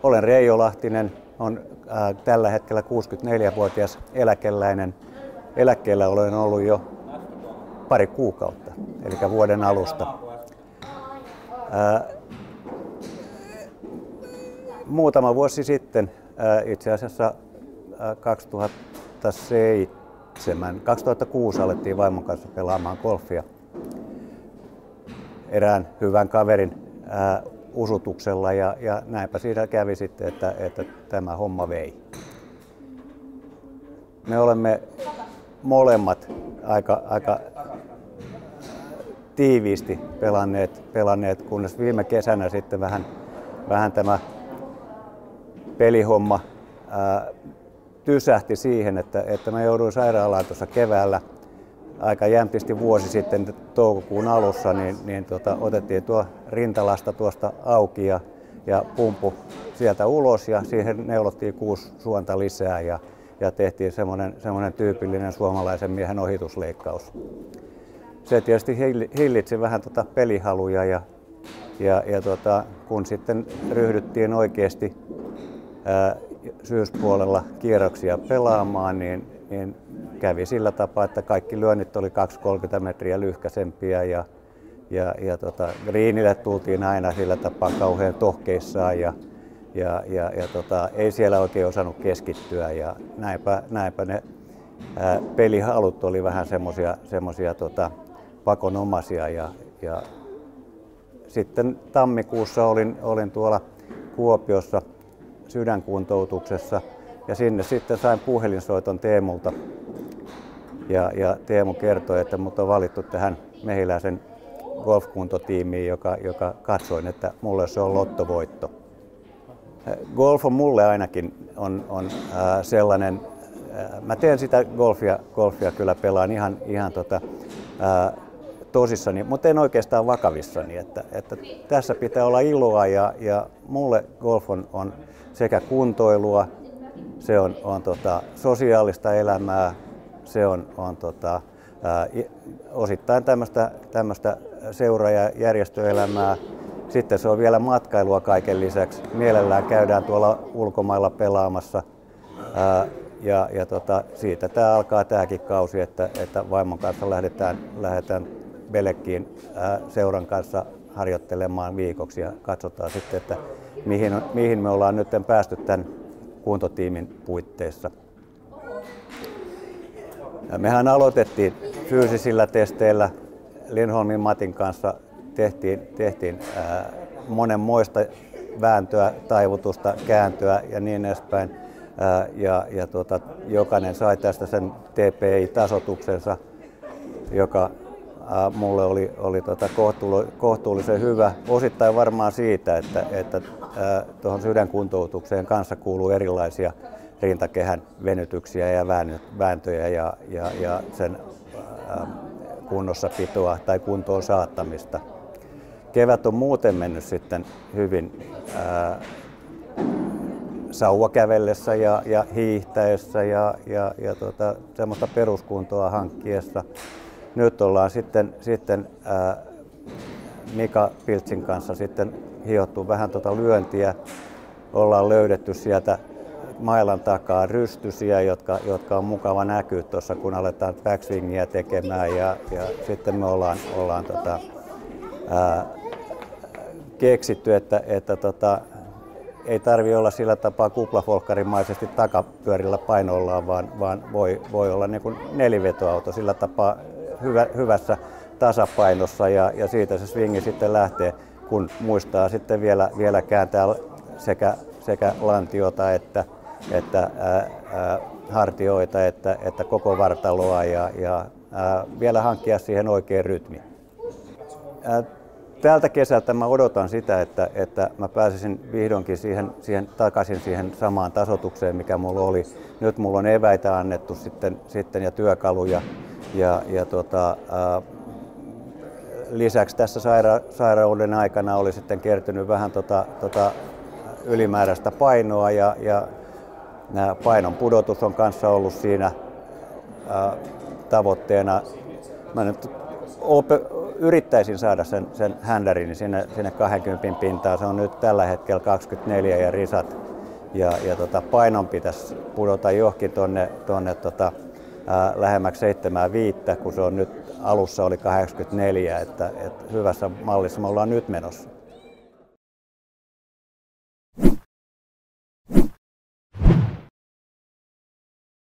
Olen Reijo Lahtinen, on tällä hetkellä 64-vuotias eläkeläinen. Eläkkeellä olen ollut jo pari kuukautta, eli vuoden alusta. Muutama vuosi sitten, itse asiassa 2006 alettiin vaimon kanssa pelaamaan golfia erään hyvän kaverin usutuksella ja näinpä siinä kävi sitten, että tämä homma vei. Me olemme molemmat aika tiiviisti pelanneet, kunnes viime kesänä sitten vähän tämä pelihomma tysähti siihen, että mä jouduin sairaalaan tuossa keväällä aika jämptisti vuosi sitten toukokuun alussa, niin otettiin tuo rintalasta tuosta auki ja pumppu sieltä ulos ja siihen neulottiin 6 suonta lisää ja tehtiin semmoinen tyypillinen suomalaisen miehen ohitusleikkaus. Se tietysti hillitsi vähän pelihaluja ja kun sitten ryhdyttiin oikeasti syyspuolella kierroksia pelaamaan, niin kävi sillä tapaa, että kaikki lyönnit oli 2-30 metriä lyhkäisempiä ja greenille tultiin aina sillä tapaa kauhean tohkeissaan ja ei siellä oikein osannut keskittyä ja näinpä ne pelihalut oli vähän semmosia pakonomaisia ja sitten tammikuussa olin tuolla Kuopiossa sydänkuntoutuksessa ja sinne sitten sain puhelinsoiton Teemulta ja Teemu kertoi, että mut on valittu tähän Mehiläisen golfkuntotiimiin, joka katsoin, että mulle se on lottovoitto. Golf on mulle ainakin on sellainen, mä teen sitä golfia kyllä pelaan ihan tosissani, mutta en oikeastaan vakavissani, että tässä pitää olla iloa ja mulle golf on sekä kuntoilua, se on sosiaalista elämää, se on osittain tämmöistä seura- ja järjestöelämää. Sitten se on vielä matkailua kaiken lisäksi. Mielellään käydään tuolla ulkomailla pelaamassa ja siitä tämä alkaa tämäkin kausi, että vaimon kanssa lähdetään Belekkiin seuran kanssa harjoittelemaan viikoksi ja katsotaan sitten, että mihin me ollaan nyt päästy tämän kuntotiimin puitteissa. Mehän aloitettiin fyysisillä testeillä. Lindholmin Matin kanssa tehtiin monenmoista vääntöä, taivutusta, kääntöä ja niin edespäin. Jokainen sai tästä sen TPI-tasoituksensa, joka mulle oli kohtuullisen hyvä. Osittain varmaan siitä, että tuohon sydänkuntoutukseen kanssa kuuluu erilaisia rintakehän venytyksiä ja vääntöjä ja sen kunnossapitoa tai kuntoon saattamista. Kevät on muuten mennyt sitten hyvin sauvakävellessä ja hiihtäessä ja semmoista peruskuntoa hankkiessa. Nyt ollaan sitten Mika Piltsin kanssa sitten hiottu vähän lyöntiä. Ollaan löydetty sieltä mailan takaa rystysiä, jotka on mukava näkyä tuossa, kun aletaan backswingia tekemään ja sitten me ollaan keksitty, että ei tarvitse olla sillä tapaa kuplafolkkarimaisesti takapyörillä painollaan, vaan voi olla niin kuin nelivetoauto sillä tapaa hyvässä tasapainossa ja siitä se swingi sitten lähtee, kun muistaa sitten vielä kääntää sekä lantiota että hartioita että koko vartaloa ja vielä hankkia siihen oikein rytmi. Tältä kesältä mä odotan sitä, että mä pääsisin vihdoinkin takaisin siihen samaan tasoitukseen, mikä mulla oli. Nyt mulla on eväitä annettu sitten ja työkaluja lisäksi tässä sairauden aikana oli sitten kertynyt vähän ylimääräistä painoa ja painon pudotus on kanssa ollut siinä tavoitteena. Mä nyt yrittäisin saada sen händärini sinne 20 pintaan. Se on nyt tällä hetkellä 24 ja risat. Ja painon pitäisi pudota johonkin tuonne lähemmäksi 75, kun se on nyt alussa oli 84, että hyvässä mallissa me ollaan nyt menossa.